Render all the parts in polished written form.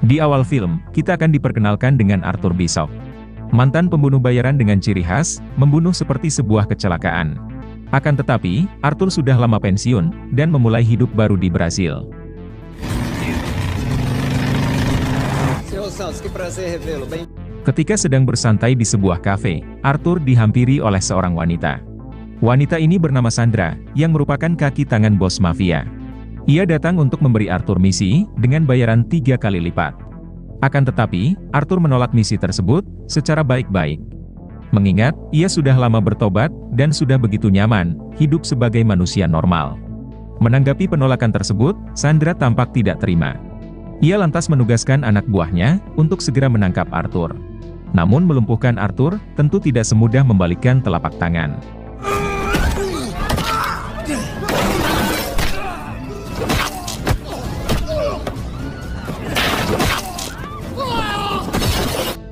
Di awal film, kita akan diperkenalkan dengan Arthur Bishop. Mantan pembunuh bayaran dengan ciri khas, membunuh seperti sebuah kecelakaan. Akan tetapi, Arthur sudah lama pensiun, dan memulai hidup baru di Brasil. Ketika sedang bersantai di sebuah kafe, Arthur dihampiri oleh seorang wanita. Wanita ini bernama Sandra, yang merupakan kaki tangan bos mafia. Ia datang untuk memberi Arthur misi, dengan bayaran 3 kali lipat. Akan tetapi, Arthur menolak misi tersebut, secara baik-baik. Mengingat, ia sudah lama bertobat, dan sudah begitu nyaman, hidup sebagai manusia normal. Menanggapi penolakan tersebut, Sandra tampak tidak terima. Ia lantas menugaskan anak buahnya, untuk segera menangkap Arthur. Namun melumpuhkan Arthur, tentu tidak semudah membalikkan telapak tangan.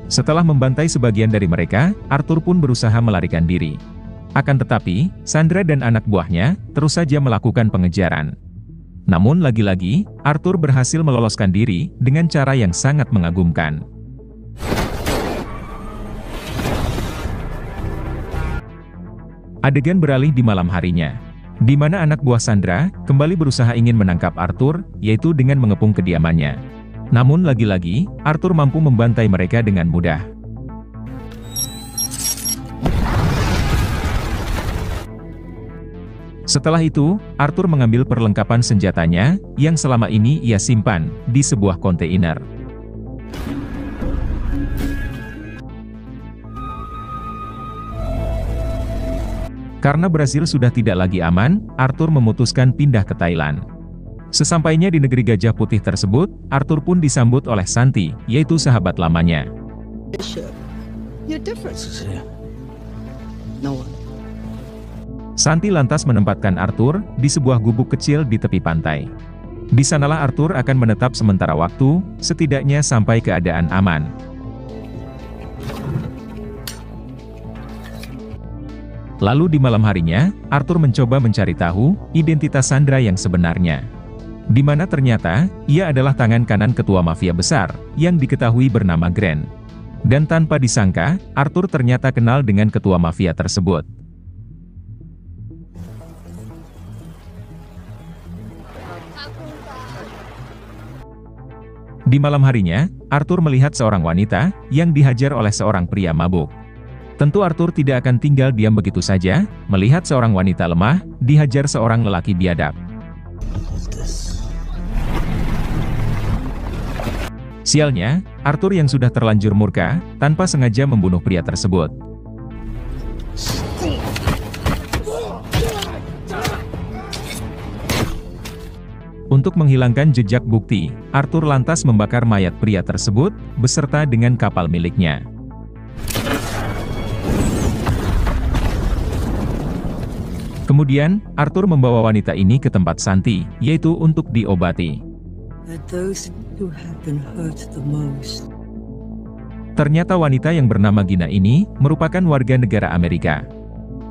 Setelah membantai sebagian dari mereka, Arthur pun berusaha melarikan diri. Akan tetapi, Sandra dan anak buahnya, terus saja melakukan pengejaran. Namun lagi-lagi, Arthur berhasil meloloskan diri, dengan cara yang sangat mengagumkan. Adegan beralih di malam harinya, di mana anak buah Sandra, kembali berusaha ingin menangkap Arthur, yaitu dengan mengepung kediamannya. Namun lagi-lagi, Arthur mampu membantai mereka dengan mudah. Setelah itu, Arthur mengambil perlengkapan senjatanya, yang selama ini ia simpan, di sebuah kontainer. Karena Brasil sudah tidak lagi aman, Arthur memutuskan pindah ke Thailand. Sesampainya di negeri Gajah Putih tersebut, Arthur pun disambut oleh Santi, yaitu sahabat lamanya. Santi lantas menempatkan Arthur, di sebuah gubuk kecil di tepi pantai. Di sanalah Arthur akan menetap sementara waktu, setidaknya sampai keadaan aman. Lalu di malam harinya, Arthur mencoba mencari tahu, identitas Sandra yang sebenarnya. Di mana ternyata, ia adalah tangan kanan ketua mafia besar, yang diketahui bernama Grant. Dan tanpa disangka, Arthur ternyata kenal dengan ketua mafia tersebut. Di malam harinya, Arthur melihat seorang wanita, yang dihajar oleh seorang pria mabuk. Tentu Arthur tidak akan tinggal diam begitu saja, melihat seorang wanita lemah, dihajar seorang lelaki biadab. Sialnya, Arthur yang sudah terlanjur murka, tanpa sengaja membunuh pria tersebut. Untuk menghilangkan jejak bukti, Arthur lantas membakar mayat pria tersebut, beserta dengan kapal miliknya. Kemudian, Arthur membawa wanita ini ke tempat Santi, yaitu untuk diobati. Ternyata wanita yang bernama Gina ini, merupakan warga negara Amerika.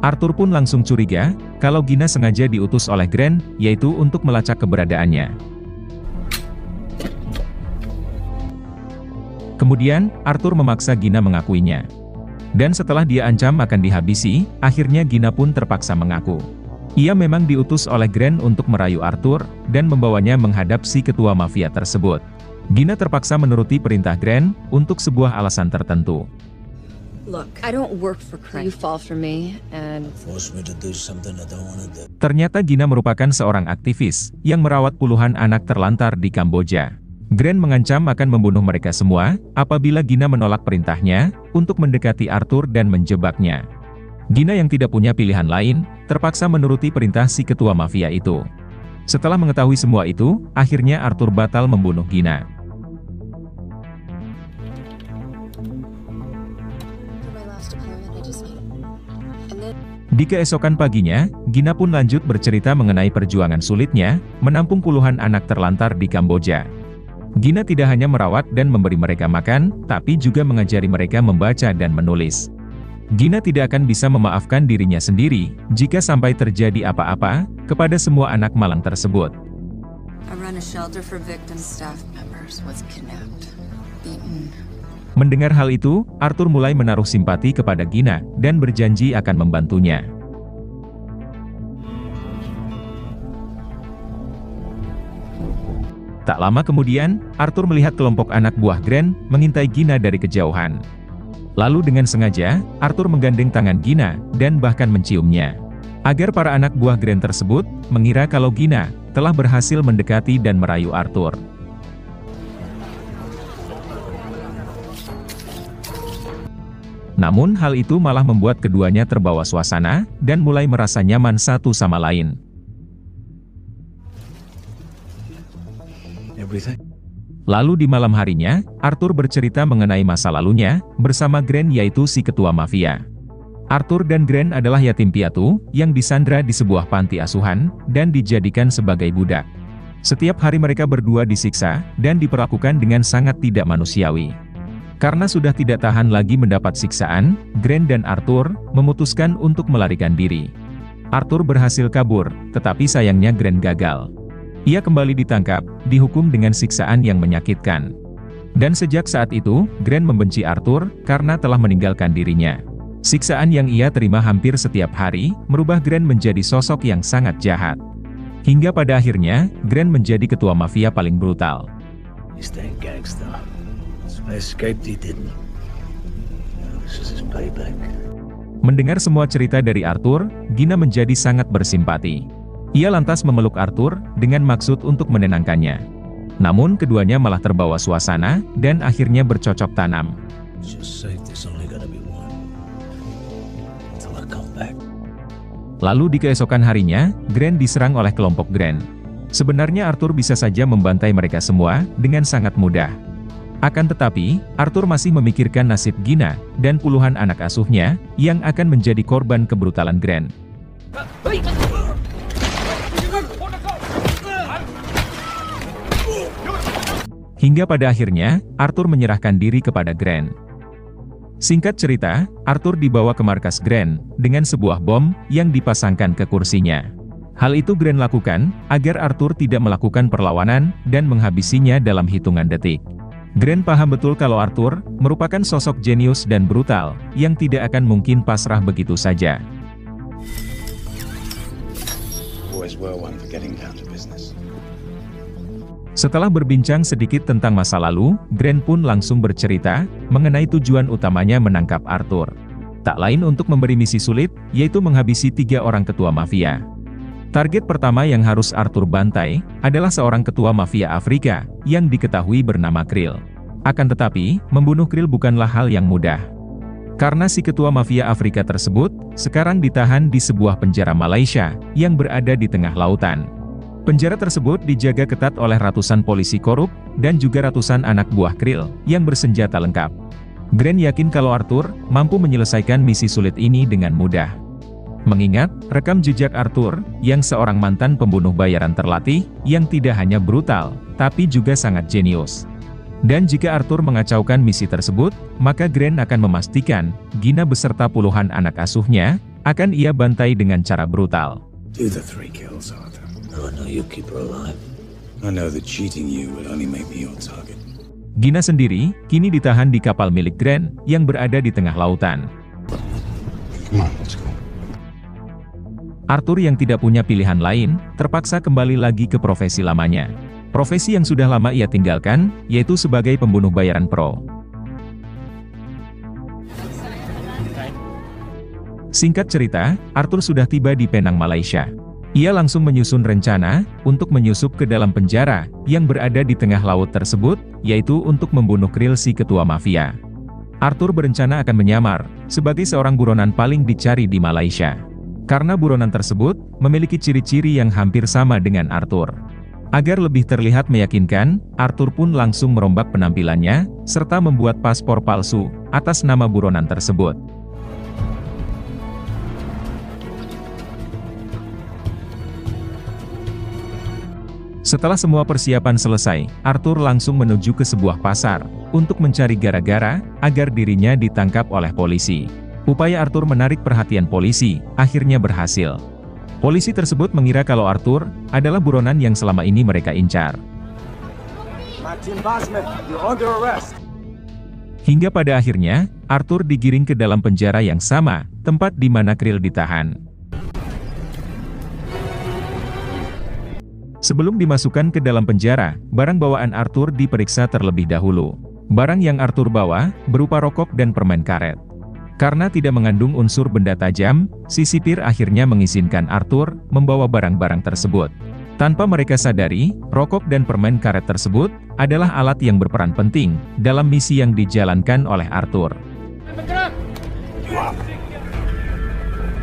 Arthur pun langsung curiga, kalau Gina sengaja diutus oleh Grant, yaitu untuk melacak keberadaannya. Kemudian, Arthur memaksa Gina mengakuinya. Dan setelah dia ancam akan dihabisi, akhirnya Gina pun terpaksa mengaku. Ia memang diutus oleh Grant untuk merayu Arthur, dan membawanya menghadap si ketua mafia tersebut. Gina terpaksa menuruti perintah Grant, untuk sebuah alasan tertentu. Ternyata Gina merupakan seorang aktivis, yang merawat puluhan anak terlantar di Kamboja. Grant mengancam akan membunuh mereka semua, apabila Gina menolak perintahnya, untuk mendekati Arthur dan menjebaknya. Gina yang tidak punya pilihan lain, terpaksa menuruti perintah si ketua mafia itu. Setelah mengetahui semua itu, akhirnya Arthur batal membunuh Gina. Di keesokan paginya, Gina pun lanjut bercerita mengenai perjuangan sulitnya, menampung puluhan anak terlantar di Kamboja. Gina tidak hanya merawat dan memberi mereka makan, tapi juga mengajari mereka membaca dan menulis. Gina tidak akan bisa memaafkan dirinya sendiri, jika sampai terjadi apa-apa, kepada semua anak malang tersebut. I run a shelter for victim staff members was kidnapped. Mendengar hal itu, Arthur mulai menaruh simpati kepada Gina dan berjanji akan membantunya. Tak lama kemudian, Arthur melihat kelompok anak buah Grant mengintai Gina dari kejauhan. Lalu dengan sengaja, Arthur menggandeng tangan Gina dan bahkan menciumnya. Agar para anak buah Grant tersebut mengira kalau Gina telah berhasil mendekati dan merayu Arthur. Namun hal itu malah membuat keduanya terbawa suasana dan mulai merasa nyaman satu sama lain. Lalu di malam harinya, Arthur bercerita mengenai masa lalunya bersama Grant, yaitu si ketua mafia. Arthur dan Grant adalah yatim piatu yang disandra di sebuah panti asuhan dan dijadikan sebagai budak. Setiap hari mereka berdua disiksa dan diperlakukan dengan sangat tidak manusiawi. Karena sudah tidak tahan lagi mendapat siksaan, Grant dan Arthur memutuskan untuk melarikan diri. Arthur berhasil kabur, tetapi sayangnya Grant gagal. Ia kembali ditangkap, dihukum dengan siksaan yang menyakitkan. Dan sejak saat itu, Grant membenci Arthur karena telah meninggalkan dirinya. Siksaan yang ia terima hampir setiap hari, merubah Grant menjadi sosok yang sangat jahat. Hingga pada akhirnya, Grant menjadi ketua mafia paling brutal. Mendengar semua cerita dari Arthur, Gina menjadi sangat bersimpati. Ia lantas memeluk Arthur dengan maksud untuk menenangkannya. Namun keduanya malah terbawa suasana dan akhirnya bercocok tanam. Lalu di keesokan harinya, Grant diserang oleh kelompok Grant. Sebenarnya Arthur bisa saja membantai mereka semua dengan sangat mudah. Akan tetapi, Arthur masih memikirkan nasib Gina dan puluhan anak asuhnya yang akan menjadi korban kebrutalan Grant. Hingga pada akhirnya, Arthur menyerahkan diri kepada Grant. Singkat cerita, Arthur dibawa ke markas Grant dengan sebuah bom yang dipasangkan ke kursinya. Hal itu Grant lakukan agar Arthur tidak melakukan perlawanan dan menghabisinya dalam hitungan detik. Grant paham betul kalau Arthur merupakan sosok jenius dan brutal yang tidak akan mungkin pasrah begitu saja. Setelah berbincang sedikit tentang masa lalu, Grant pun langsung bercerita mengenai tujuan utamanya menangkap Arthur. Tak lain untuk memberi misi sulit, yaitu menghabisi 3 orang ketua mafia. Target pertama yang harus Arthur bantai adalah seorang ketua mafia Afrika yang diketahui bernama Krill. Akan tetapi, membunuh Krill bukanlah hal yang mudah. Karena si ketua mafia Afrika tersebut sekarang ditahan di sebuah penjara Malaysia yang berada di tengah lautan. Penjara tersebut dijaga ketat oleh ratusan polisi korup dan juga ratusan anak buah Krill yang bersenjata lengkap. Grant yakin kalau Arthur mampu menyelesaikan misi sulit ini dengan mudah. Mengingat rekam jejak Arthur yang seorang mantan pembunuh bayaran terlatih yang tidak hanya brutal, tapi juga sangat jenius. Dan jika Arthur mengacaukan misi tersebut, maka Grant akan memastikan Gina beserta puluhan anak asuhnya akan ia bantai dengan cara brutal. Do the 3 kills, Arthur. I know you keep her alive. I know that cheating you would only make me your target. Gina sendiri kini ditahan di kapal milik Grant yang berada di tengah lautan. Come on, let's go. Arthur yang tidak punya pilihan lain, terpaksa kembali lagi ke profesi lamanya. Profesi yang sudah lama ia tinggalkan, yaitu sebagai pembunuh bayaran pro. Singkat cerita, Arthur sudah tiba di Penang, Malaysia. Ia langsung menyusun rencana untuk menyusup ke dalam penjara yang berada di tengah laut tersebut, yaitu untuk membunuh Krill si ketua mafia. Arthur berencana akan menyamar sebagai seorang buronan paling dicari di Malaysia. Karena buronan tersebut memiliki ciri-ciri yang hampir sama dengan Arthur. Agar lebih terlihat meyakinkan, Arthur pun langsung merombak penampilannya, serta membuat paspor palsu atas nama buronan tersebut. Setelah semua persiapan selesai, Arthur langsung menuju ke sebuah pasar untuk mencari gara-gara agar dirinya ditangkap oleh polisi. Upaya Arthur menarik perhatian polisi akhirnya berhasil. Polisi tersebut mengira kalau Arthur adalah buronan yang selama ini mereka incar. Hingga pada akhirnya, Arthur digiring ke dalam penjara yang sama, tempat di mana Krill ditahan. Sebelum dimasukkan ke dalam penjara, barang bawaan Arthur diperiksa terlebih dahulu. Barang yang Arthur bawa, berupa rokok dan permen karet. Karena tidak mengandung unsur benda tajam, si sipir akhirnya mengizinkan Arthur membawa barang-barang tersebut. Tanpa mereka sadari, rokok dan permen karet tersebut adalah alat yang berperan penting dalam misi yang dijalankan oleh Arthur.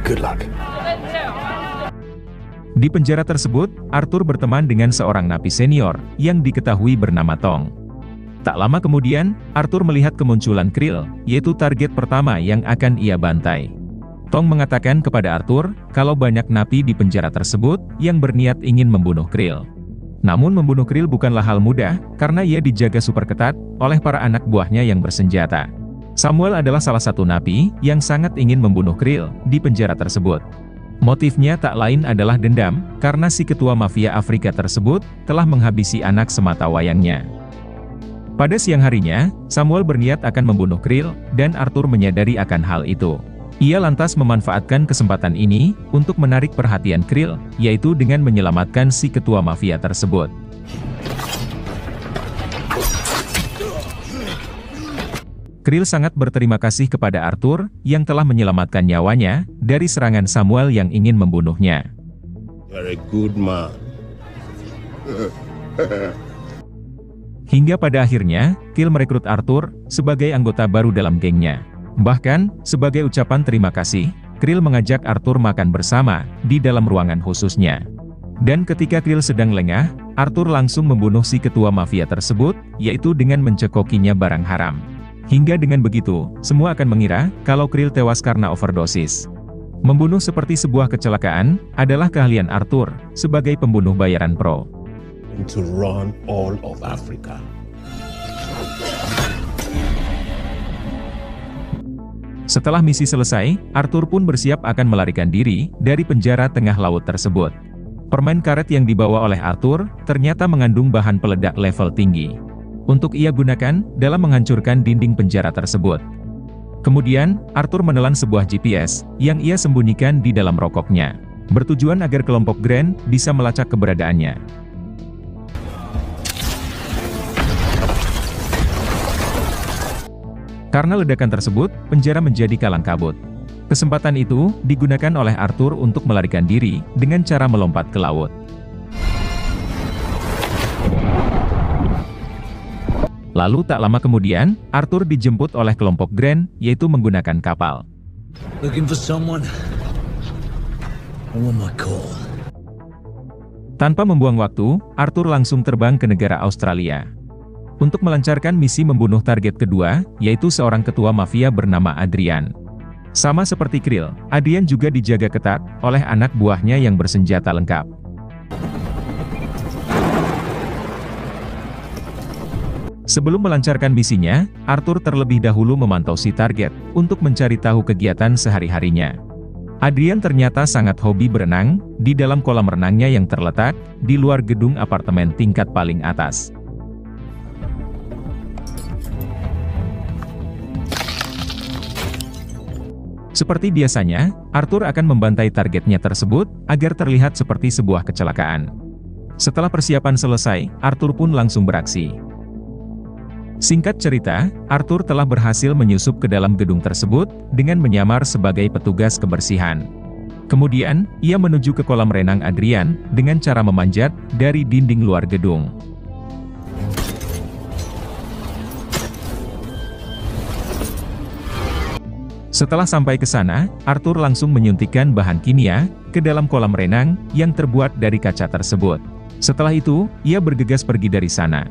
Good luck. Di penjara tersebut, Arthur berteman dengan seorang napi senior yang diketahui bernama Tong. Tak lama kemudian, Arthur melihat kemunculan Krill, yaitu target pertama yang akan ia bantai. Tong mengatakan kepada Arthur, kalau banyak napi di penjara tersebut yang berniat ingin membunuh Krill. Namun membunuh Krill bukanlah hal mudah, karena ia dijaga super ketat oleh para anak buahnya yang bersenjata. Samuel adalah salah satu napi yang sangat ingin membunuh Krill di penjara tersebut. Motifnya tak lain adalah dendam, karena si ketua mafia Afrika tersebut telah menghabisi anak sematawayangnya. Pada siang harinya, Samuel berniat akan membunuh Krill, dan Arthur menyadari akan hal itu. Ia lantas memanfaatkan kesempatan ini untuk menarik perhatian Krill, yaitu dengan menyelamatkan si ketua mafia tersebut. Krill sangat berterima kasih kepada Arthur yang telah menyelamatkan nyawanya dari serangan Samuel yang ingin membunuhnya. You're a good man. Hingga pada akhirnya, Krill merekrut Arthur sebagai anggota baru dalam gengnya. Bahkan, sebagai ucapan terima kasih, Krill mengajak Arthur makan bersama di dalam ruangan khususnya. Dan ketika Krill sedang lengah, Arthur langsung membunuh si ketua mafia tersebut, yaitu dengan mencekokinya barang haram. Hingga dengan begitu, semua akan mengira kalau Krill tewas karena overdosis. Membunuh seperti sebuah kecelakaan adalah keahlian Arthur sebagai pembunuh bayaran pro. To run all of Africa. Setelah misi selesai, Arthur pun bersiap akan melarikan diri dari penjara tengah laut tersebut. Permen karet yang dibawa oleh Arthur ternyata mengandung bahan peledak level tinggi. Untuk ia gunakan dalam menghancurkan dinding penjara tersebut. Kemudian, Arthur menelan sebuah GPS yang ia sembunyikan di dalam rokoknya, bertujuan agar kelompok Grant bisa melacak keberadaannya. Karena ledakan tersebut, penjara menjadi kalang kabut. Kesempatan itu digunakan oleh Arthur untuk melarikan diri dengan cara melompat ke laut. Lalu tak lama kemudian, Arthur dijemput oleh kelompok Grant, yaitu menggunakan kapal. Looking for someone? I want my call. Tanpa membuang waktu, Arthur langsung terbang ke negara Australia. Untuk melancarkan misi membunuh target kedua, yaitu seorang ketua mafia bernama Adrian. Sama seperti Krill, Adrian juga dijaga ketat oleh anak buahnya yang bersenjata lengkap. Sebelum melancarkan misinya, Arthur terlebih dahulu memantau si target untuk mencari tahu kegiatan sehari-harinya. Adrian ternyata sangat hobi berenang di dalam kolam renangnya yang terletak di luar gedung apartemen tingkat paling atas. Seperti biasanya, Arthur akan membantai targetnya tersebut agar terlihat seperti sebuah kecelakaan. Setelah persiapan selesai, Arthur pun langsung beraksi. Singkat cerita, Arthur telah berhasil menyusup ke dalam gedung tersebut dengan menyamar sebagai petugas kebersihan. Kemudian, ia menuju ke kolam renang Adrian dengan cara memanjat dari dinding luar gedung. Setelah sampai ke sana, Arthur langsung menyuntikkan bahan kimia ke dalam kolam renang yang terbuat dari kaca tersebut. Setelah itu, ia bergegas pergi dari sana.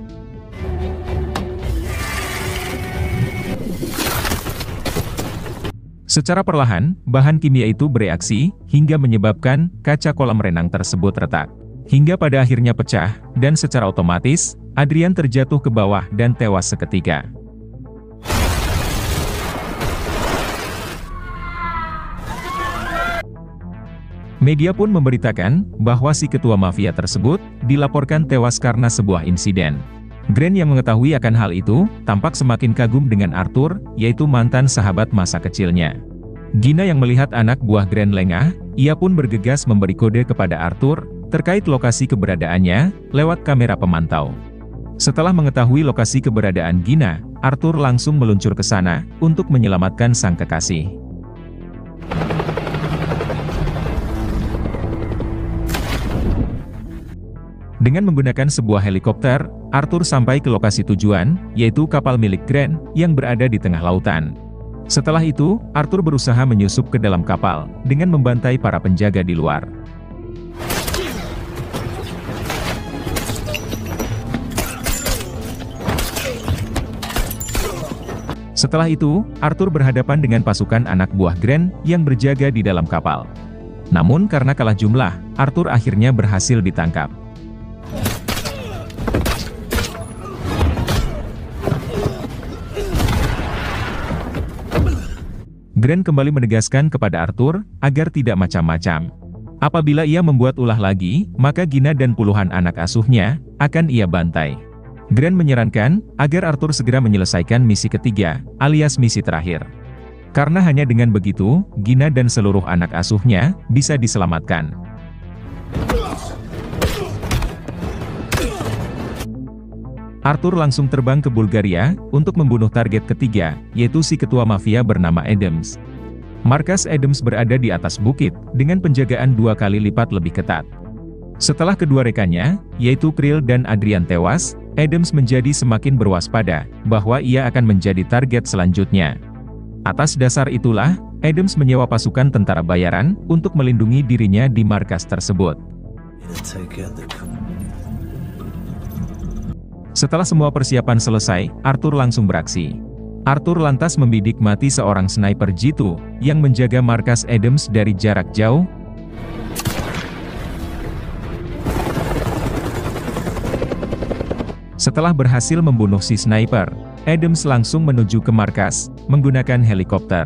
Secara perlahan, bahan kimia itu bereaksi, hingga menyebabkan kaca kolam renang tersebut retak. Hingga pada akhirnya pecah, dan secara otomatis, Adrian terjatuh ke bawah dan tewas seketika. Media pun memberitakan bahwa si ketua mafia tersebut dilaporkan tewas karena sebuah insiden. Grant yang mengetahui akan hal itu, tampak semakin kagum dengan Arthur, yaitu mantan sahabat masa kecilnya. Gina yang melihat anak buah Grant lengah, ia pun bergegas memberi kode kepada Arthur, terkait lokasi keberadaannya, lewat kamera pemantau. Setelah mengetahui lokasi keberadaan Gina, Arthur langsung meluncur ke sana, untuk menyelamatkan sang kekasih. Dengan menggunakan sebuah helikopter, Arthur sampai ke lokasi tujuan, yaitu kapal milik Grant, yang berada di tengah lautan. Setelah itu, Arthur berusaha menyusup ke dalam kapal, dengan membantai para penjaga di luar. Setelah itu, Arthur berhadapan dengan pasukan anak buah Grant, yang berjaga di dalam kapal. Namun karena kalah jumlah, Arthur akhirnya berhasil ditangkap. Grant kembali menegaskan kepada Arthur, agar tidak macam-macam. Apabila ia membuat ulah lagi, maka Gina dan puluhan anak asuhnya, akan ia bantai. Grant menyarankan, agar Arthur segera menyelesaikan misi ketiga, alias misi terakhir. Karena hanya dengan begitu, Gina dan seluruh anak asuhnya, bisa diselamatkan. Arthur langsung terbang ke Bulgaria, untuk membunuh target ketiga, yaitu si ketua mafia bernama Adams. Markas Adams berada di atas bukit, dengan penjagaan 2 kali lipat lebih ketat. Setelah kedua rekannya, yaitu Krill dan Adrian tewas, Adams menjadi semakin berwaspada, bahwa ia akan menjadi target selanjutnya. Atas dasar itulah, Adams menyewa pasukan tentara bayaran, untuk melindungi dirinya di markas tersebut. Setelah semua persiapan selesai, Arthur langsung beraksi. Arthur lantas membidik mati seorang sniper jitu, yang menjaga markas Adams dari jarak jauh. Setelah berhasil membunuh si sniper, Adams langsung menuju ke markas, menggunakan helikopter.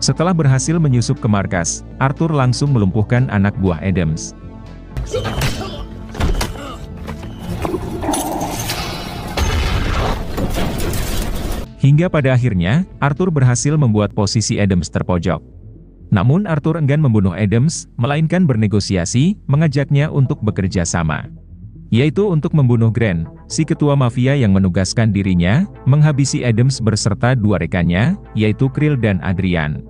Setelah berhasil menyusup ke markas, Arthur langsung melumpuhkan anak buah Adams. Hingga pada akhirnya, Arthur berhasil membuat posisi Adams terpojok. Namun Arthur enggan membunuh Adams, melainkan bernegosiasi, mengajaknya untuk bekerja sama. Yaitu untuk membunuh Grant, si ketua mafia yang menugaskan dirinya, menghabisi Adams berserta 2 rekannya, yaitu Krill dan Adrian.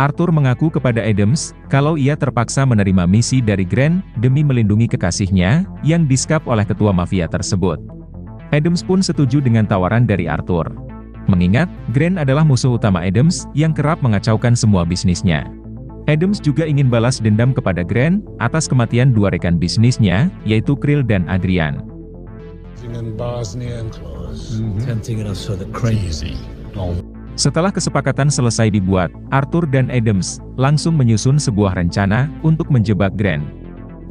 Arthur mengaku kepada Adams, kalau ia terpaksa menerima misi dari Grant, demi melindungi kekasihnya, yang disekap oleh ketua mafia tersebut. Adams pun setuju dengan tawaran dari Arthur. Mengingat, Grant adalah musuh utama Adams, yang kerap mengacaukan semua bisnisnya. Adams juga ingin balas dendam kepada Grant, atas kematian 2 rekan bisnisnya, yaitu Krill dan Adrian. Setelah kesepakatan selesai dibuat, Arthur dan Adams, langsung menyusun sebuah rencana, untuk menjebak Grant.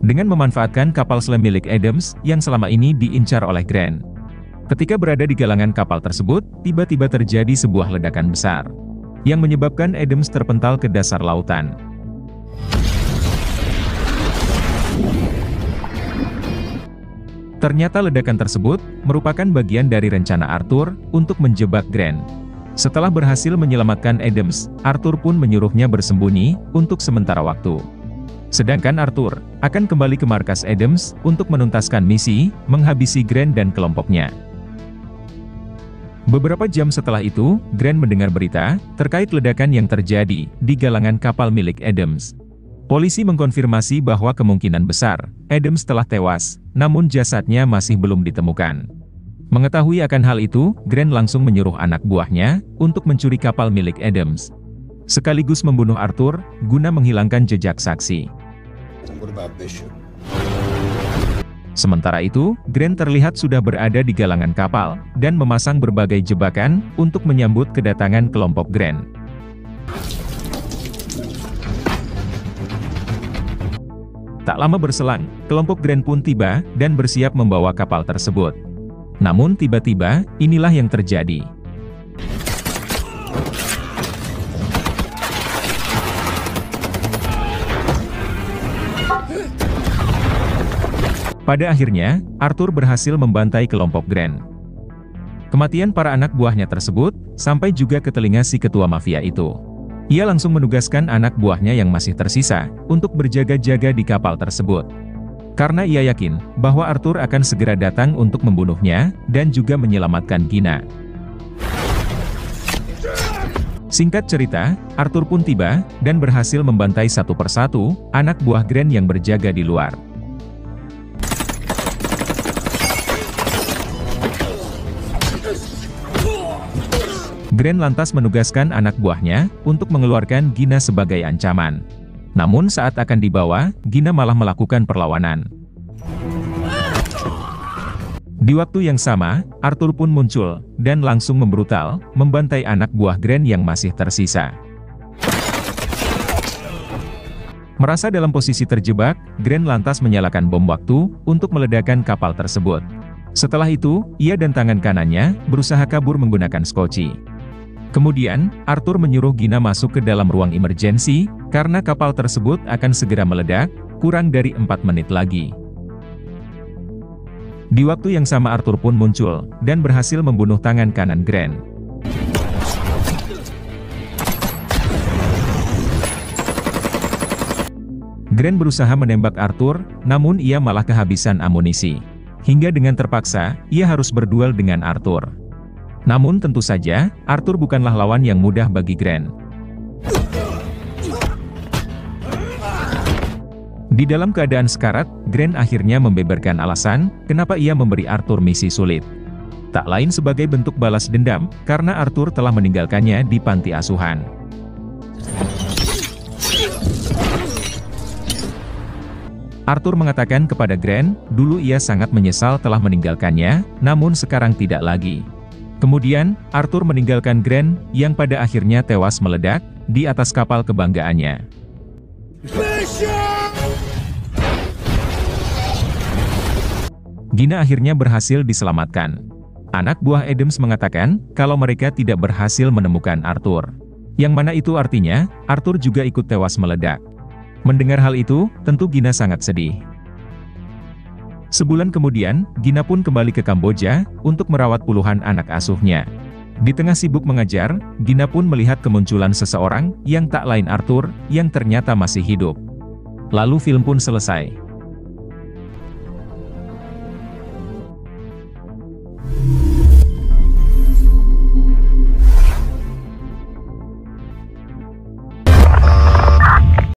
Dengan memanfaatkan kapal selam milik Adams, yang selama ini diincar oleh Grant. Ketika berada di galangan kapal tersebut, tiba-tiba terjadi sebuah ledakan besar, yang menyebabkan Adams terpental ke dasar lautan. Ternyata ledakan tersebut, merupakan bagian dari rencana Arthur, untuk menjebak Grant. Setelah berhasil menyelamatkan Adams, Arthur pun menyuruhnya bersembunyi, untuk sementara waktu. Sedangkan Arthur, akan kembali ke markas Adams, untuk menuntaskan misi, menghabisi Grant dan kelompoknya. Beberapa jam setelah itu, Grant mendengar berita, terkait ledakan yang terjadi, di galangan kapal milik Adams. Polisi mengkonfirmasi bahwa kemungkinan besar, Adams telah tewas, namun jasadnya masih belum ditemukan. Mengetahui akan hal itu, Grant langsung menyuruh anak buahnya, untuk mencuri kapal milik Adams. Sekaligus membunuh Arthur, guna menghilangkan jejak saksi. Sementara itu, Grant terlihat sudah berada di galangan kapal, dan memasang berbagai jebakan, untuk menyambut kedatangan kelompok Grant. Tak lama berselang, kelompok Grant pun tiba, dan bersiap membawa kapal tersebut. Namun tiba-tiba, inilah yang terjadi. Pada akhirnya, Arthur berhasil membantai kelompok Grant. Kematian para anak buahnya tersebut, sampai juga ke telinga si ketua mafia itu. Ia langsung menugaskan anak buahnya yang masih tersisa, untuk berjaga-jaga di kapal tersebut. Karena ia yakin, bahwa Arthur akan segera datang untuk membunuhnya, dan juga menyelamatkan Gina. Singkat cerita, Arthur pun tiba, dan berhasil membantai satu persatu, anak buah Grant yang berjaga di luar. Grant lantas menugaskan anak buahnya, untuk mengeluarkan Gina sebagai ancaman. Namun saat akan dibawa, Gina malah melakukan perlawanan. Di waktu yang sama, Arthur pun muncul, dan langsung membrutal, membantai anak buah Grant yang masih tersisa. Merasa dalam posisi terjebak, Grant lantas menyalakan bom waktu, untuk meledakkan kapal tersebut. Setelah itu, ia dan tangan kanannya, berusaha kabur menggunakan skoci. Kemudian, Arthur menyuruh Gina masuk ke dalam ruang emergensi, karena kapal tersebut akan segera meledak, kurang dari 4 menit lagi. Di waktu yang sama Arthur pun muncul, dan berhasil membunuh tangan kanan Grant. Grant berusaha menembak Arthur, namun ia malah kehabisan amunisi. Hingga dengan terpaksa, ia harus berduel dengan Arthur. Namun tentu saja, Arthur bukanlah lawan yang mudah bagi Grant. Di dalam keadaan sekarat, Grant akhirnya membeberkan alasan, kenapa ia memberi Arthur misi sulit. Tak lain sebagai bentuk balas dendam, karena Arthur telah meninggalkannya di panti asuhan. Arthur mengatakan kepada Grant, dulu ia sangat menyesal telah meninggalkannya, namun sekarang tidak lagi. Kemudian, Arthur meninggalkan Grant, yang pada akhirnya tewas meledak, di atas kapal kebanggaannya. Gina akhirnya berhasil diselamatkan. Anak buah Adams mengatakan, kalau mereka tidak berhasil menemukan Arthur. Yang mana itu artinya, Arthur juga ikut tewas meledak. Mendengar hal itu, tentu Gina sangat sedih. Sebulan kemudian, Gina pun kembali ke Kamboja, untuk merawat puluhan anak asuhnya. Di tengah sibuk mengajar, Gina pun melihat kemunculan seseorang, yang tak lain Arthur, yang ternyata masih hidup. Lalu film pun selesai.